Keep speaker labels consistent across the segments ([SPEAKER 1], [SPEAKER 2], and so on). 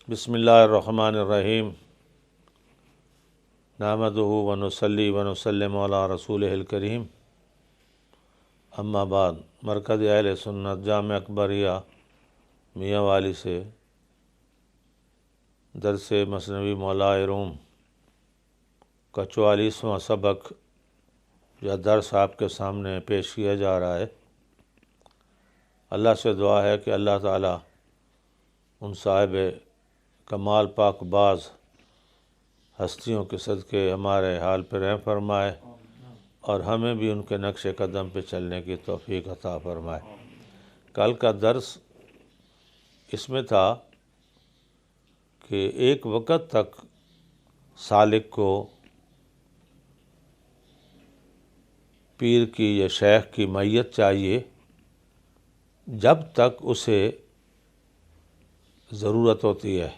[SPEAKER 1] بسم اللہ الرحمن الرحیم نحمدہ ونصلی ونسلم علی رسولہ الکریم اما بعد۔ مرکز اہل سنت جامع اکبریہ میاں والی سے درس مثنوی مولائے روم کا 44واں سبق یا درس آپ کے سامنے پیش کیا جا رہا ہے۔ اللہ سے دعا ہے کہ اللہ تعالیٰ ان صاحب کمال پاک باز ہستیوں کے صدقے ہمارے حال پہ رحم فرمائے اور ہمیں بھی ان کے نقش قدم پہ چلنے کی توفیق عطا فرمائے۔ کل کا درس اس میں تھا کہ ایک وقت تک سالک کو پیر کی یا شیخ کی معیت چاہیے جب تک اسے ضرورت ہوتی ہے۔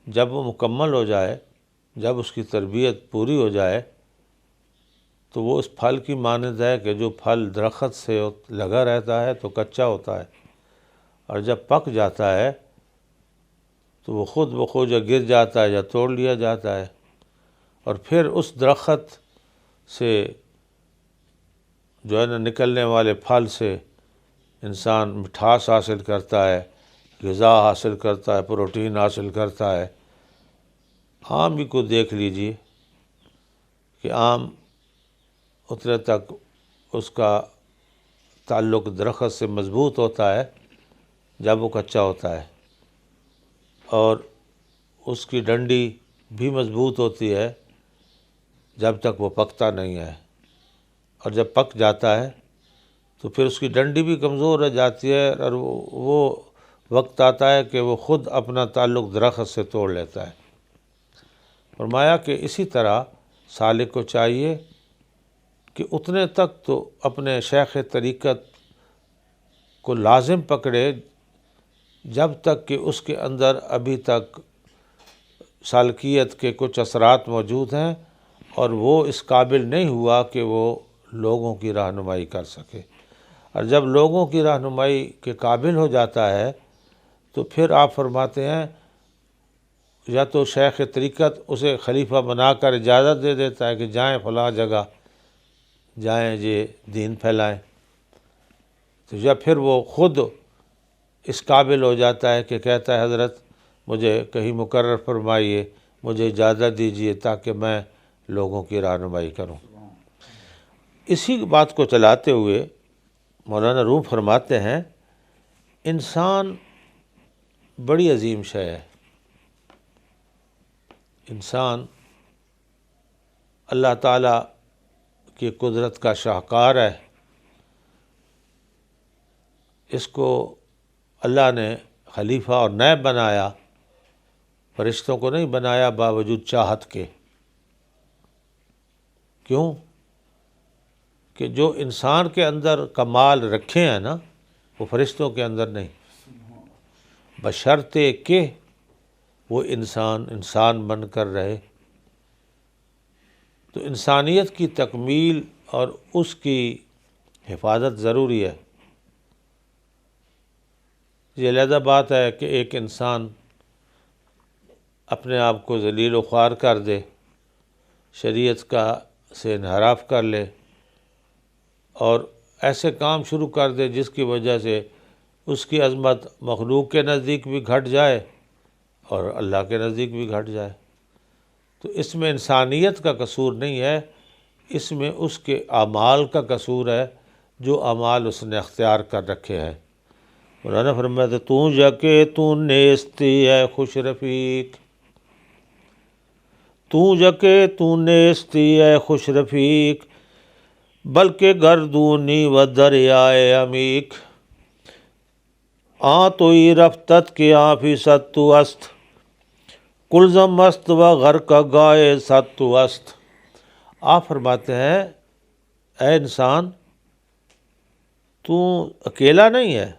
[SPEAKER 1] جب وہ مکمل ہو جائے، جب اس کی تربیت پوری ہو جائے تو وہ اس پھل کی مانند ہے کہ جو پھل درخت سے لگا رہتا ہے تو کچا ہوتا ہے، اور جب پک جاتا ہے تو وہ خود بخود یا گر جاتا ہے یا توڑ لیا جاتا ہے، اور پھر اس درخت سے جو ہے نا نکلنے والے پھل سے انسان مٹھاس حاصل کرتا ہے، غذا حاصل کرتا ہے، پروٹین حاصل کرتا ہے۔ آم بھی کو دیکھ لیجئے کہ آم اتنے تک اس کا تعلق درخت سے مضبوط ہوتا ہے جب وہ کچا ہوتا ہے، اور اس کی ڈنڈی بھی مضبوط ہوتی ہے جب تک وہ پکتا نہیں ہے، اور جب پک جاتا ہے تو پھر اس کی ڈنڈی بھی کمزور رہ جاتی ہے، اور وہ وقت آتا ہے کہ وہ خود اپنا تعلق درخت سے توڑ لیتا ہے۔ فرمایا کہ اسی طرح سالک کو چاہیے کہ اتنے تک تو اپنے شیخ طریقت کو لازم پکڑے جب تک کہ اس کے اندر ابھی تک سالکیت کے کچھ اثرات موجود ہیں اور وہ اس قابل نہیں ہوا کہ وہ لوگوں کی رہنمائی کر سکے۔ اور جب لوگوں کی رہنمائی کے قابل ہو جاتا ہے تو پھر آپ فرماتے ہیں یا تو شیخ طریقت اسے خلیفہ بنا کر اجازت دے دیتا ہے کہ جائیں فلاں جگہ، جائیں یہ دین پھیلائیں، تو یا پھر وہ خود اس قابل ہو جاتا ہے کہ کہتا ہے حضرت مجھے کہیں مقرر فرمائیے، مجھے اجازت دیجیے تاکہ میں لوگوں کی رہنمائی کروں۔ اسی بات کو چلاتے ہوئے مولانا روم فرماتے ہیں انسان بڑی عظیم شے ہے۔ انسان اللہ تعالیٰ کی قدرت کا شاہکار ہے۔ اس کو اللہ نے خلیفہ اور نائب بنایا، فرشتوں کو نہیں بنایا باوجود چاہت کے۔ کیوں؟ کہ جو انسان کے اندر کمال رکھے ہیں نا وہ فرشتوں کے اندر نہیں، بشرطے کہ وہ انسان بن کر رہے۔ تو انسانیت کی تکمیل اور اس کی حفاظت ضروری ہے۔ یہ علیحدہ بات ہے کہ ایک انسان اپنے آپ کو ذلیل و خوار کر دے، شریعت سے انحراف کر لے اور ایسے کام شروع کر دے جس کی وجہ سے اس کی عظمت مخلوق کے نزدیک بھی گھٹ جائے اور اللہ کے نزدیک بھی گھٹ جائے۔ تو اس میں انسانیت کا قصور نہیں ہے، اس میں اس کے اعمال کا قصور ہے، جو اعمال اس نے اختیار کر رکھے ہیں۔ مولانا فرماتے تو جکے تو نیستی ہے خوش رفیق، تو جکے تو نیستی ہے خوش رفیق، بلکہ گردونی و دریائے عمیق، تو ہی رفتت کے فی ست تو است، کلزم است و غرق گائے ست تو است۔ آپ فرماتے ہیں اے انسان تو اکیلا نہیں ہے،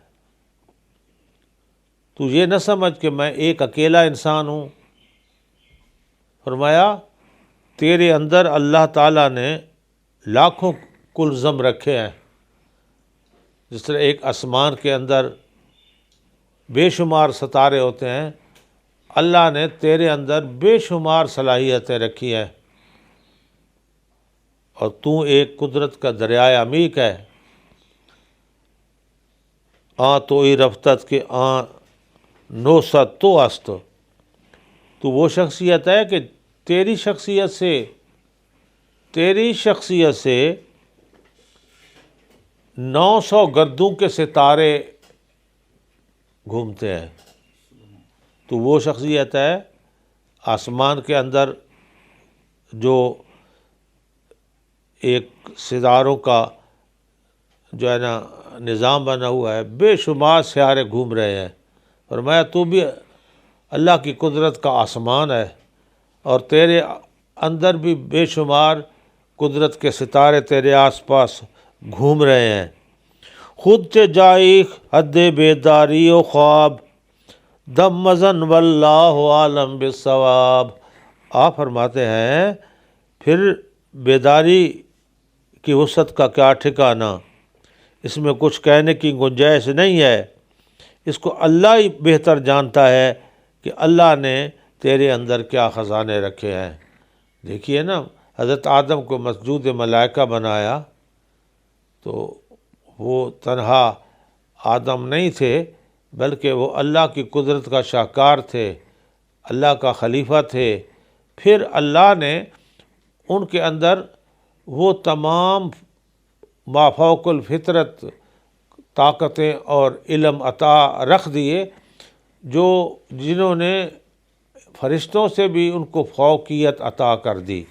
[SPEAKER 1] تو یہ نہ سمجھ کہ میں ایک اکیلا انسان ہوں۔ فرمایا تیرے اندر اللہ تعالیٰ نے لاکھوں کلزم رکھے ہیں، جس طرح ایک آسمان کے اندر بے شمار ستارے ہوتے ہیں، اللہ نے تیرے اندر بے شمار صلاحیتیں رکھی ہیں، اور تو ایک قدرت کا دریائے عمیق ہے۔ تو ای رفتت کے نوست تو است، تو وہ شخصیت ہے کہ تیری شخصیت سے 900 گردوں کے ستارے گھومتے ہیں۔ تو وہ شخصیت ہے آسمان کے اندر جو ایک ستاروں کا جو ہے نا نظام بنا ہوا ہے، بے شمار سیارے گھوم رہے ہیں، فرمایا تو بھی اللہ کی قدرت کا آسمان ہے، اور تیرے اندر بھی بے شمار قدرت کے ستارے تیرے آس پاس گھوم رہے ہیں۔ خود چے جائی حد بیداری و خواب، دم مزن واللہ عالم بالصواب۔ آپ فرماتے ہیں پھر بیداری کی وسعت کا کیا ٹھکانہ، اس میں کچھ کہنے کی گنجائش نہیں ہے، اس کو اللہ ہی بہتر جانتا ہے کہ اللہ نے تیرے اندر کیا خزانے رکھے ہیں۔ دیکھیے نا، حضرت آدم کو مسجود ملائکہ بنایا تو وہ تنہا آدم نہیں تھے، بلکہ وہ اللہ کی قدرت کا شاہکار تھے، اللہ کا خلیفہ تھے۔ پھر اللہ نے ان کے اندر وہ تمام مافوق الفطرت طاقتیں اور علم عطا رکھ دیے جنہوں نے فرشتوں سے بھی ان کو فوقیت عطا کر دی۔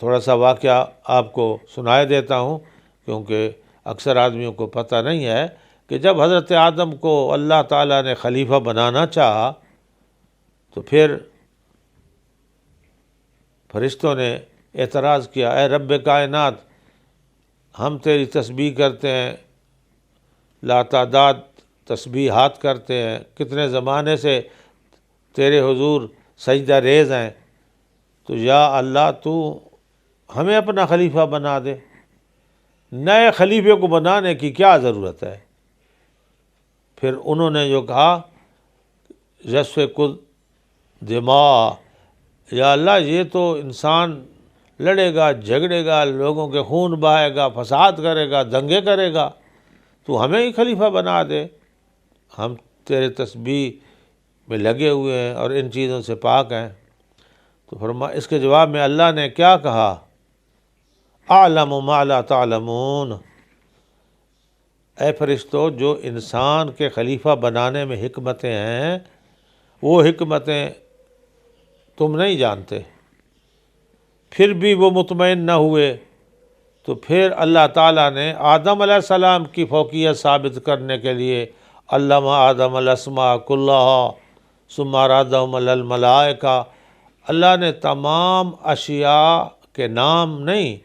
[SPEAKER 1] تھوڑا سا واقعہ آپ کو سنائے دیتا ہوں، کیونکہ اکثر آدمیوں کو پتہ نہیں ہے کہ جب حضرت آدم کو اللہ تعالیٰ نے خلیفہ بنانا چاہا تو پھر فرشتوں نے اعتراض کیا، اے رب کائنات، ہم تیری تسبیح کرتے ہیں، لاتعداد تسبیحات کرتے ہیں، کتنے زمانے سے تیرے حضور سجدہ ریز ہیں، تو یا اللہ تو ہمیں اپنا خلیفہ بنا دے، نئے خلیفے کو بنانے کی کیا ضرورت ہے؟ پھر انہوں نے جو کہا، یسفک الدماء، یا اللہ یہ تو انسان لڑے گا، جھگڑے گا، لوگوں کے خون بہائے گا، فساد کرے گا، دنگے کرے گا، تو ہمیں ہی خلیفہ بنا دے، ہم تیرے تسبیح میں لگے ہوئے ہیں اور ان چیزوں سے پاک ہیں۔ تو اس کے جواب میں اللہ نے کیا کہا، اعلم ما لا تعلمون، اے فرشتو، جو انسان کے خلیفہ بنانے میں حکمتیں ہیں وہ حکمتیں تم نہیں جانتے۔ پھر بھی وہ مطمئن نہ ہوئے، تو پھر اللہ تعالیٰ نے آدم علیہ السلام کی فوقیت ثابت کرنے کے لیے علم آدم الاسماء کلہا ثم عرضہم علی الملائکہ، اللہ نے تمام اشیاء کے نام نہیں،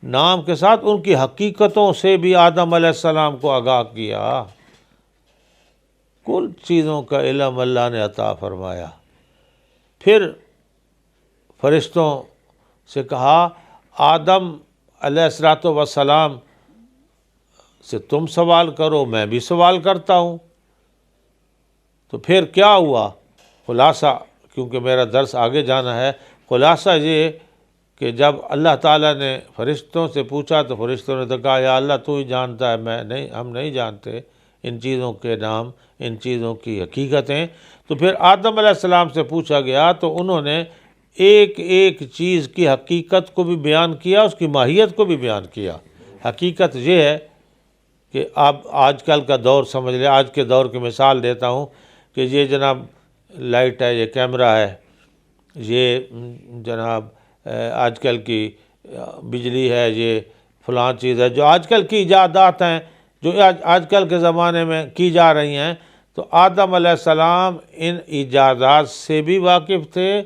[SPEAKER 1] نام کے ساتھ ان کی حقیقتوں سے بھی آدم علیہ السلام کو آگاہ کیا، کل چیزوں کا علم اللہ نے عطا فرمایا۔ پھر فرشتوں سے کہا، آدم علیہ السلام سے تم سوال کرو، میں بھی سوال کرتا ہوں۔ تو پھر کیا ہوا؟ خلاصہ، کیونکہ میرا درس آگے جانا ہے، خلاصہ یہ کہ جب اللہ تعالیٰ نے فرشتوں سے پوچھا تو فرشتوں نے تو کہا، یا اللہ تو ہی جانتا ہے، ہم نہیں جانتے ان چیزوں کے نام، ان چیزوں کی حقیقتیں۔ تو پھر آدم علیہ السلام سے پوچھا گیا تو انہوں نے ایک ایک چیز کی حقیقت کو بھی بیان کیا، اس کی ماہیت کو بھی بیان کیا۔ حقیقت یہ ہے کہ آپ آج کل کا دور سمجھ لیں، آج کے دور کی مثال دیتا ہوں کہ یہ جناب لائٹ ہے، یہ کیمرہ ہے، یہ جناب آج کل کی بجلی ہے، یہ فلاں چیز ہے، جو آج کل کی ایجادات ہیں، جو آج کل کے زمانے میں کی جا رہی ہیں۔ تو آدم علیہ السلام ان ایجادات سے بھی واقف تھے،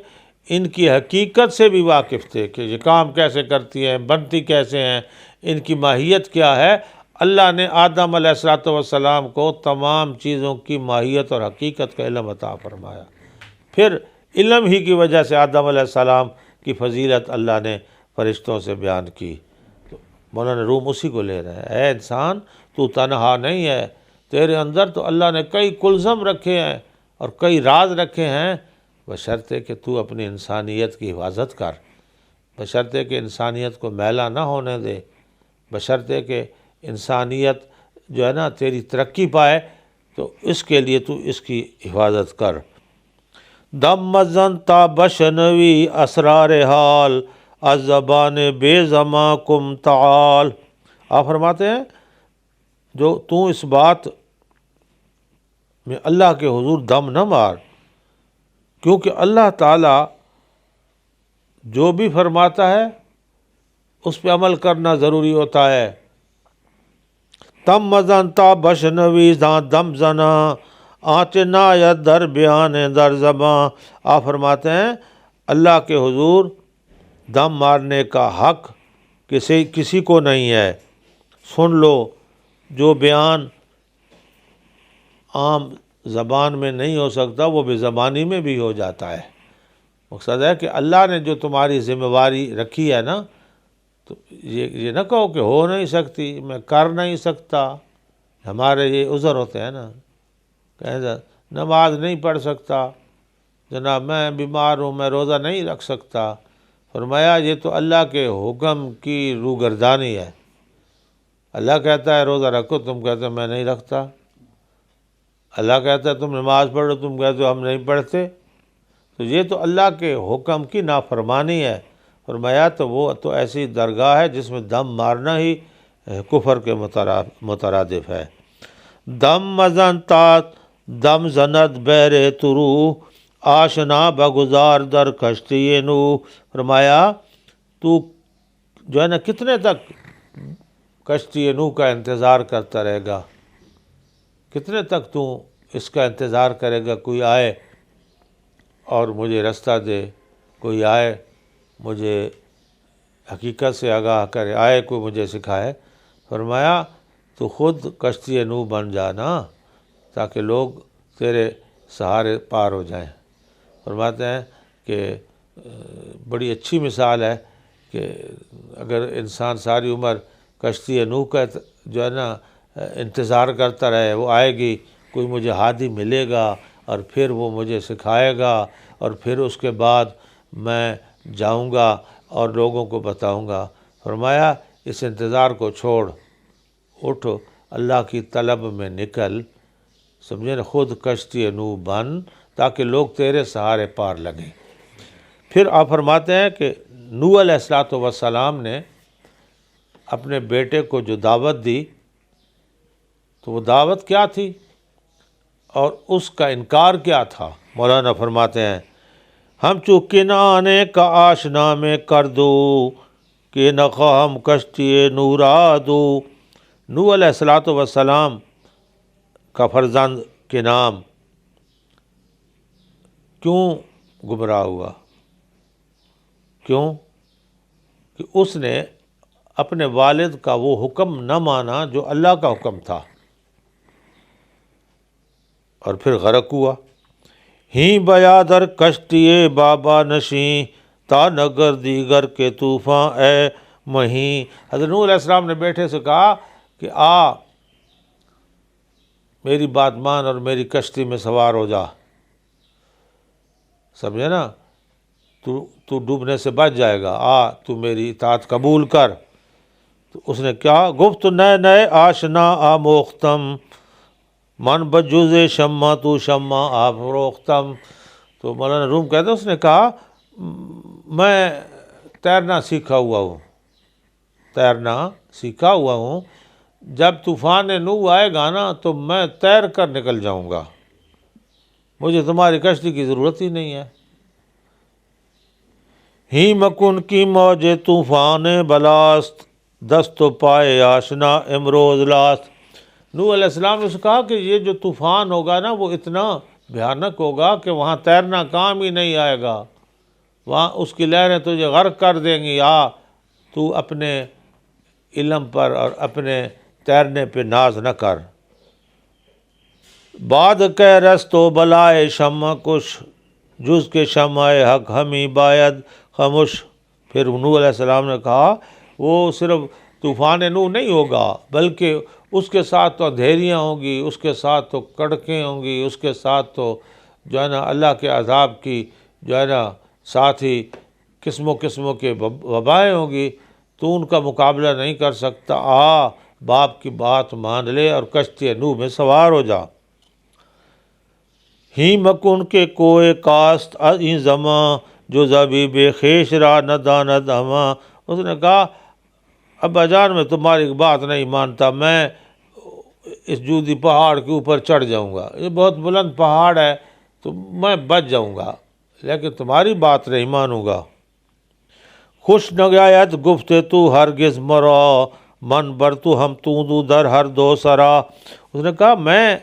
[SPEAKER 1] ان کی حقیقت سے بھی واقف تھے کہ یہ کام کیسے کرتی ہیں، بنتی کیسے ہیں، ان کی ماہیت کیا ہے۔ اللہ نے آدم علیہ السلام کو تمام چیزوں کی ماہیت اور حقیقت کا علم عطا فرمایا۔ پھر علم ہی کی وجہ سے آدم علیہ السلام کی فضیلت اللہ نے فرشتوں سے بیان کی۔ تو مولانا روم اسی کو لے رہے ہیں، اے انسان تو تنہا نہیں ہے، تیرے اندر تو اللہ نے کئی کلزم رکھے ہیں اور کئی راز رکھے ہیں، بشرطے کہ تو اپنی انسانیت کی حفاظت کر، بشرطے کہ انسانیت کو میلہ نہ ہونے دے، بشرطے کہ انسانیت جو ہے نا تیری ترقی پائے، تو اس کے لیے تو اس کی حفاظت کر۔ دم مزن تا بشنوی اسرار حال از زبان بے زماں کم تعال۔ آپ فرماتے ہیں جو تو اس بات میں اللہ کے حضور دم نہ مار، کیونکہ اللہ تعالیٰ جو بھی فرماتا ہے اس پہ عمل کرنا ضروری ہوتا ہے۔ تم مزن تا بشنوی زاں دم زنا آنچ نایت در بیان در زباں۔ آپ فرماتے ہیں اللہ کے حضور دم مارنے کا حق کسی کو نہیں ہے، سن لو جو بیان عام زبان میں نہیں ہو سکتا وہ بے زبانی میں بھی ہو جاتا ہے۔ مقصد ہے کہ اللہ نے جو تمہاری ذمہ داری رکھی ہے نا، تو یہ نہ کہو کہ ہو نہیں سکتی، میں کر نہیں سکتا۔ ہمارے یہ عذر ہوتے ہیں نا، کہ نماز نہیں پڑھ سکتا، جناب میں بیمار ہوں، میں روزہ نہیں رکھ سکتا۔ فرمایا یہ تو اللہ کے حکم کی روگردانی ہے۔ اللہ کہتا ہے روزہ رکھو، تم کہتے ہو میں نہیں رکھتا۔ اللہ کہتا ہے تم نماز پڑھو، تم کہتے ہو ہم نہیں پڑھتے۔ تو یہ تو اللہ کے حکم کی نافرمانی ہے۔ فرمایا تو وہ تو ایسی درگاہ ہے جس میں دم مارنا ہی کفر کے مترادف ہے۔ دم مزن تات دم زند بیر ترو آشنا بگزار در کشتی نو۔ فرمایا تو جو ہے نا کتنے تک کشتی نو کا انتظار کرتا رہے گا، کتنے تک تو اس کا انتظار کرے گا کوئی آئے اور مجھے رستہ دے، کوئی آئے مجھے حقیقت سے آگاہ کرے، آئے کوئی مجھے سکھائے۔ فرمایا تو خود کشتی نو بن جانا تاکہ لوگ تیرے سہارے پار ہو جائیں۔ فرماتے ہیں کہ بڑی اچھی مثال ہے کہ اگر انسان ساری عمر کشتی نو کا جو ہے نا انتظار کرتا رہے، وہ آئے گی، کوئی مجھے ہادی ملے گا اور پھر وہ مجھے سکھائے گا اور پھر اس کے بعد میں جاؤں گا اور لوگوں کو بتاؤں گا۔ فرمایا اس انتظار کو چھوڑ، اٹھ اللہ کی طلب میں نکل، سمجھے نا، خود کشتی نو بن تاکہ لوگ تیرے سہارے پار لگیں۔ پھر آپ فرماتے ہیں کہ نوح علیہ السلام نے اپنے بیٹے کو جو دعوت دی تو وہ دعوت کیا تھی اور اس کا انکار کیا تھا؟ مولانا فرماتے ہیں ہم کنانے کا آشنا میں کر دو کہ نخواہم کشتی نورا دو۔ نوح علیہ السلام کا فرزند کنام کیوں گمراہ ہوا؟ کیوں کہ اس نے اپنے والد کا وہ حکم نہ مانا جو اللہ کا حکم تھا، اور پھر غرق ہوا۔ ہی بیادر کشتی بابا نشیں تا نگر دیگر کے طوفان اے مہیں۔ حضرت نوح علیہ السلام نے بیٹے سے کہا کہ آ میری بات مان اور میری کشتی میں سوار ہو جا، سمجھے نا، تو ڈوبنے سے بچ جائے گا، آ تو میری اطاعت قبول کر۔ تو اس نے کیا گفت نئے نئے آشنا آموختم من بجوز شمع تو شمع آفروختم۔ تو مولانا روم کہتے ہیں اس نے کہا میں تیرنا سیکھا ہوا ہوں، جب طوفان نوح آئے گا نا تو میں تیر کر نکل جاؤں گا، مجھے تمہاری کشتی کی ضرورت ہی نہیں ہے۔ ہی مکن کی موج طوفان بلاست دست و پائے آشنا امروز لاست۔ نوح علیہ السلام نے کہا کہ یہ جو طوفان ہوگا نا وہ اتنا بھیانک ہوگا کہ وہاں تیرنا کام ہی نہیں آئے گا، وہاں اس کی لہریں تجھے غرق کر دیں گی۔ تو اپنے علم پر اور اپنے تیرنے پہ ناز نہ کر۔ بعد کہ رست و بلائے شمع کش جز کے شمع حق ہمیں باید خاموش۔ پھر نوح علیہ السلام نے کہا وہ صرف طوفان نوح نہیں ہوگا بلکہ اس کے ساتھ تو اندھیریاں ہوں گی، اس کے ساتھ تو کڑکیں ہوں گی، اس کے ساتھ تو جو ہے نا اللہ کے عذاب کی جو ہے نا ساتھ ہی قسموں قسموں کے وبائیں ہوں گی، تو ان کا مقابلہ نہیں کر سکتا۔ باپ کی بات مان لے اور کشتی نوح میں سوار ہو جا۔ ہی مکن کے کوئے کاست این زماں، جو زبیب خیش را نداند ہماں۔ اس نے کہا ابا جان میں تمہاری بات نہیں مانتا، میں اس جودی پہاڑ کے اوپر چڑھ جاؤں گا، یہ بہت بلند پہاڑ ہے تو میں بچ جاؤں گا، لیکن تمہاری بات نہیں مانوں گا۔ خوش نگایت گفت تو ہرگز مرا، من بر تو ہم تو در ہر دو سرا۔ اس نے کہا میں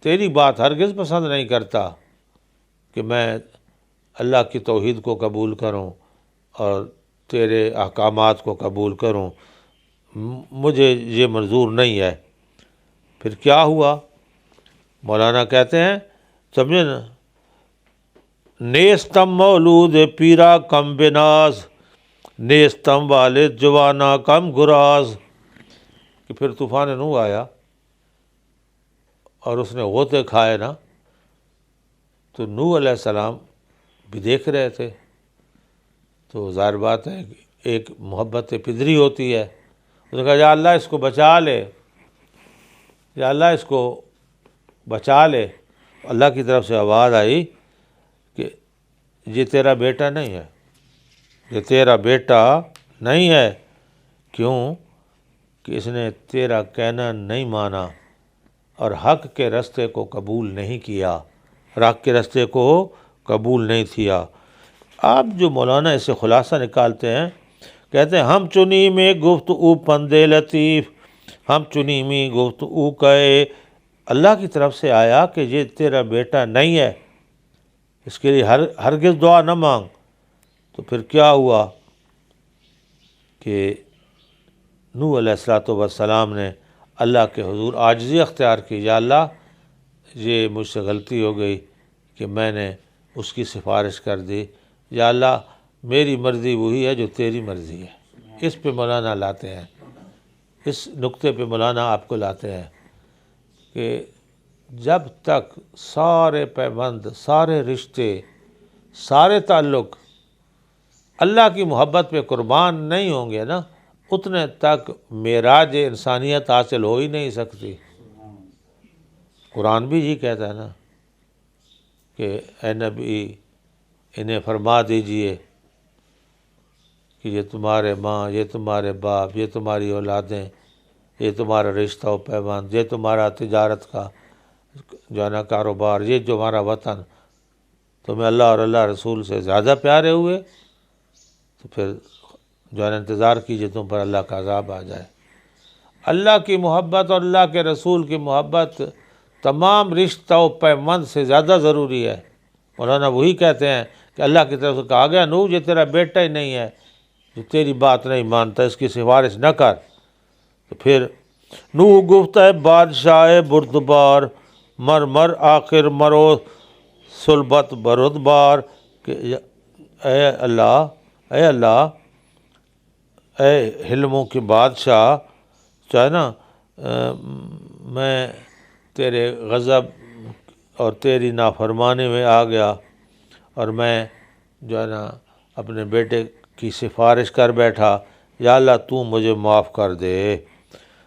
[SPEAKER 1] تیری بات ہرگز پسند نہیں کرتا کہ میں اللہ کی توحید کو قبول کروں اور تیرے احکامات کو قبول کروں، مجھے یہ منظور نہیں ہے۔ پھر کیا ہوا؟ مولانا کہتے ہیں سمجھے نا، نیستم مولود پیرا کم بناز، نیستم والد جوانا کم گراز۔ کہ پھر طوفان نوح آیا اور اس نے غوطے کھائے نا، تو نوح علیہ السلام بھی دیکھ رہے تھے، تو ظاہر بات ہے کہ ایک محبت پدری ہوتی ہے۔ اس نے کہا یا اللہ اس کو بچا لے، یا اللہ اس کو بچا لے۔ اللہ کی طرف سے آواز آئی کہ یہ تیرا بیٹا نہیں ہے، یہ تیرا بیٹا نہیں ہے۔ کیوں؟ کہ اس نے تیرا کہنا نہیں مانا اور حق کے رستے کو قبول نہیں کیا، حق کے رستے کو قبول نہیں کیا۔ آپ جو مولانا اسے خلاصہ نکالتے ہیں، کہتے ہیں ہم چنی میں گفتگو پندے لطیف، ہم چنی میں گفتگو کہے، اللہ کی طرف سے آیا کہ یہ تیرا بیٹا نہیں ہے، اس کے لیے ہرگز دعا نہ مانگ۔ تو پھر کیا ہوا کہ نوح علیہ السلام نے اللہ کے حضور عاجزی اختیار کی، یا اللہ یہ مجھ سے غلطی ہو گئی کہ میں نے اس کی سفارش کر دی، یا اللہ میری مرضی وہی ہے جو تیری مرضی ہے۔ اس پہ مولانا لاتے ہیں، اس نقطے پہ مولانا آپ کو لاتے ہیں کہ جب تک سارے پیوند، سارے رشتے، سارے تعلق اللہ کی محبت پہ قربان نہیں ہوں گے نا، اتنے تک معراج انسانیت حاصل ہو ہی نہیں سکتی۔ قرآن بھی یہ کہتا ہے نا کہ اے نبی انہیں فرما دیجئے کہ یہ تمہارے ماں، یہ تمہارے باپ، یہ تمہاری اولادیں، یہ تمہارا رشتہ و پیوند، یہ تمہارا تجارت کا جو ہے نا کاروبار، یہ جو ہمارا وطن، تمہیں اللہ اور اللہ رسول سے زیادہ پیارے ہوئے تو پھر جو ہے نا انتظار کیجئے تم پر اللہ کا عذاب آ جائے۔ اللہ کی محبت اور اللہ کے رسول کی محبت تمام رشتہ و پیوند سے زیادہ ضروری ہے۔ مولانا وہی کہتے ہیں کہ اللہ کی طرف سے کہا گیا نوح یہ تیرا بیٹا ہی نہیں ہے، جو تیری بات نہیں مانتا، اس کی سفارش نہ کر۔ تو پھر نوح گفت ہے بادشاہ بردبار، مر مر آخر مرو صلبت بردبار، کہ اے اللہ، اے اللہ، اے حلموں کے بادشاہ، چاہے نا میں تیرے غضب اور تیری نافرمانی میں آ گیا اور میں جو ہے نا اپنے بیٹے کی سفارش کر بیٹھا، یا اللہ تو مجھے معاف کر دے۔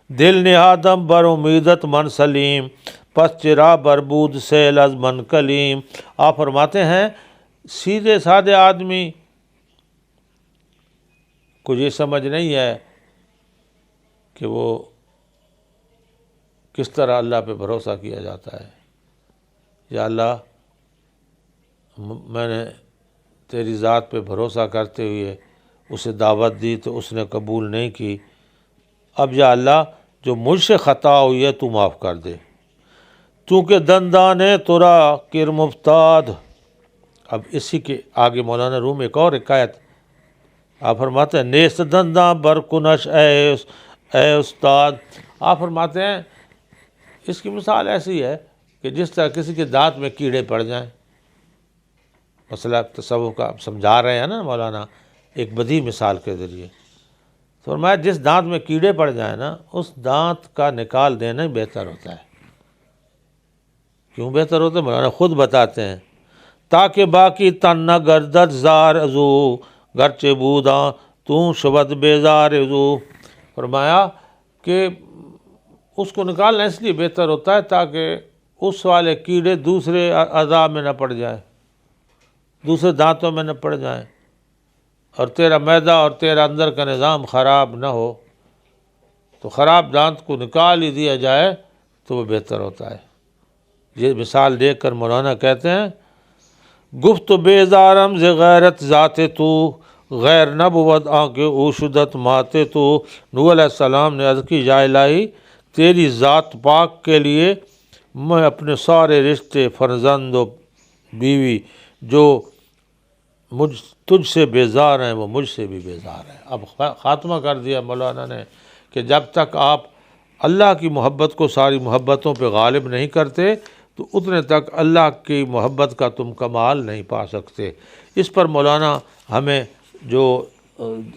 [SPEAKER 1] دل نہادم بر امیدت من سلیم، پس چرا بربود سیل از من کلیم۔ آپ فرماتے ہیں سیدھے سادے آدمی کو یہ سمجھ نہیں ہے کہ وہ کس طرح اللہ پہ بھروسہ کیا جاتا ہے۔ یا اللہ میں نے تیری ذات پہ بھروسہ کرتے ہوئے اسے دعوت دی تو اس نے قبول نہیں کی، اب یا اللہ جو مجھ سے خطا ہوئی ہے تو معاف کر دے، چونکہ دندان ترا کرم افتاد۔ اب اسی کے آگے مولانا روم ایک اور حکایت آپ فرماتے ہیں نیست دنداں برکنش اے استاد۔ آپ فرماتے ہیں اس کی مثال ایسی ہے کہ جس طرح کسی کے دانت میں کیڑے پڑ جائیں، مسئلہ تصوف کا آپ سمجھا رہے ہیں نا مولانا ایک بدیع مثال کے ذریعے۔ تو فرمایا جس دانت میں کیڑے پڑ جائیں نا اس دانت کا نکال دینا ہی بہتر ہوتا ہے۔ کیوں بہتر ہوتا ہے؟ مولانا خود بتاتے ہیں، تاکہ باقی تن نہ گردد زار ازو گرچہ بوداں تو شبد بیزار ازو۔ فرمایا کہ اس کو نکالنا اس لیے بہتر ہوتا ہے تاکہ اس والے کیڑے دوسرے اعضاء میں نہ پڑ جائیں، دوسرے دانتوں میں نہ پڑ جائیں، اور تیرا معدہ اور تیرا اندر کا نظام خراب نہ ہو۔ تو خراب دانت کو نکال ہی دیا جائے تو وہ بہتر ہوتا ہے۔ یہ مثال دیکھ کر مولانا کہتے ہیں، گفت بیزارم ز غیرت ذات تو غیر نبوت آنکھ او شدت ماتے تو۔ نوح علیہ السلام نے عرض کی، یا الہی تیری ذات پاک کے لیے میں اپنے سارے رشتے، فرزند و بیوی جو تجھ سے بیزار ہیں وہ مجھ سے بھی بیزار ہیں۔ اب خاتمہ کر دیا مولانا نے کہ جب تک آپ اللہ کی محبت کو ساری محبتوں پہ غالب نہیں کرتے تو اتنے تک اللہ کی محبت کا تم کمال نہیں پا سکتے۔ اس پر مولانا ہمیں جو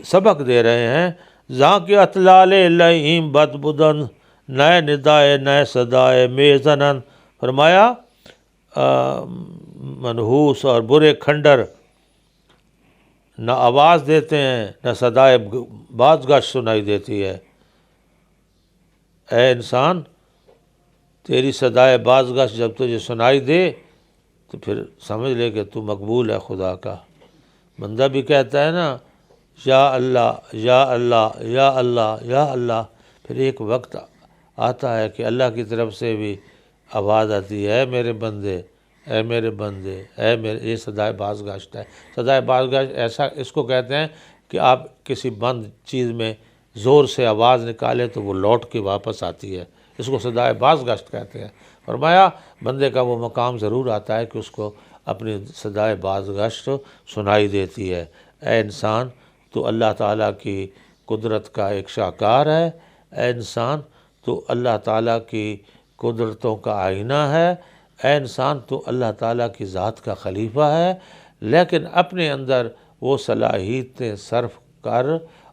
[SPEAKER 1] سبق دے رہے ہیں، ذاں کے اطلال لئیم بد بدن نئے ندائے نئے صدائے میزنن۔ فرمایا منحوس اور برے کھنڈر نہ آواز دیتے ہیں نہ صدائے بازگشت سنائی دیتی ہے۔ اے انسان تیری صدائے بازگشت جب تجھے سنائی دے تو پھر سمجھ لے کہ تو مقبول ہے خدا کا۔ بندہ بھی کہتا ہے نا، یا اللہ یا اللہ یا اللہ یا اللہ، پھر ایک وقت آتا ہے کہ اللہ کی طرف سے بھی آواز آتی ہے، اے میرے بندے اے میرے بندے اے میرے۔ یہ صدائے بازگشت ہے۔ صدائے بازگشت ایسا اس کو کہتے ہیں کہ آپ کسی بند چیز میں زور سے آواز نکالے تو وہ لوٹ کے واپس آتی ہے، اس کو صدائے بازگشت کہتے ہیں۔ فرمایا بندے کا وہ مقام ضرور آتا ہے کہ اس کو اپنی صدائے بازگشت سنائی دیتی ہے۔ اے انسان تو اللہ تعالیٰ کی قدرت کا ایک شاہکار ہے، اے انسان تو اللہ تعالیٰ کی قدرتوں کا آئینہ ہے، اے انسان تو اللہ تعالیٰ کی ذات کا خلیفہ ہے، لیکن اپنے اندر وہ صلاحیتیں صرف کر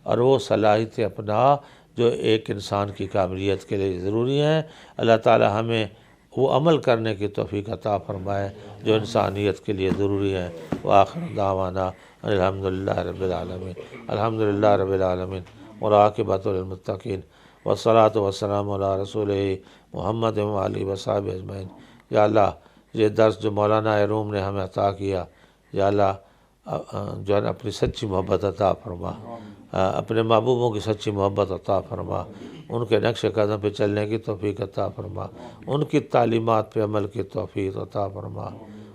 [SPEAKER 1] اور وہ صلاحیتیں اپنا جو ایک انسان کی کاملیت کے لیے ضروری ہیں۔ اللہ تعالیٰ ہمیں وہ عمل کرنے کی توفیق عطا فرمائے جو انسانیت کے لیے ضروری ہے۔ وآخر دعوانا الحمدللہ رب العالمین، الحمدللہ رب العالمین والعاقبۃ للمتقین والصلاۃ والسلام علی رسولہ محمد وآلہ وصحبہ اجمعین۔ یا اللہ یہ درس جو مولانا روم نے ہمیں عطا کیا، یا اللہ جو ہے اپنی سچی محبت عطا فرما، اپنے محبوبوں کی سچی محبت عطا فرما، ان کے نقش قدم پہ چلنے کی توفیق عطا فرما، ان کی تعلیمات پہ عمل کی توفیق عطا فرما۔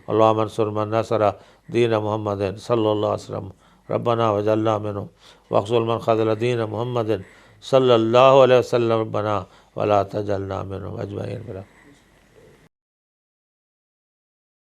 [SPEAKER 1] اللہم انصر من نصر دین محمد صلی اللہ علیہ وسلم ربنا وجعلنا منہم واخذل من خذل دین محمد صلی اللہ علیہ وسلم ربنا ولا تجعلنا منہم اجمعین۔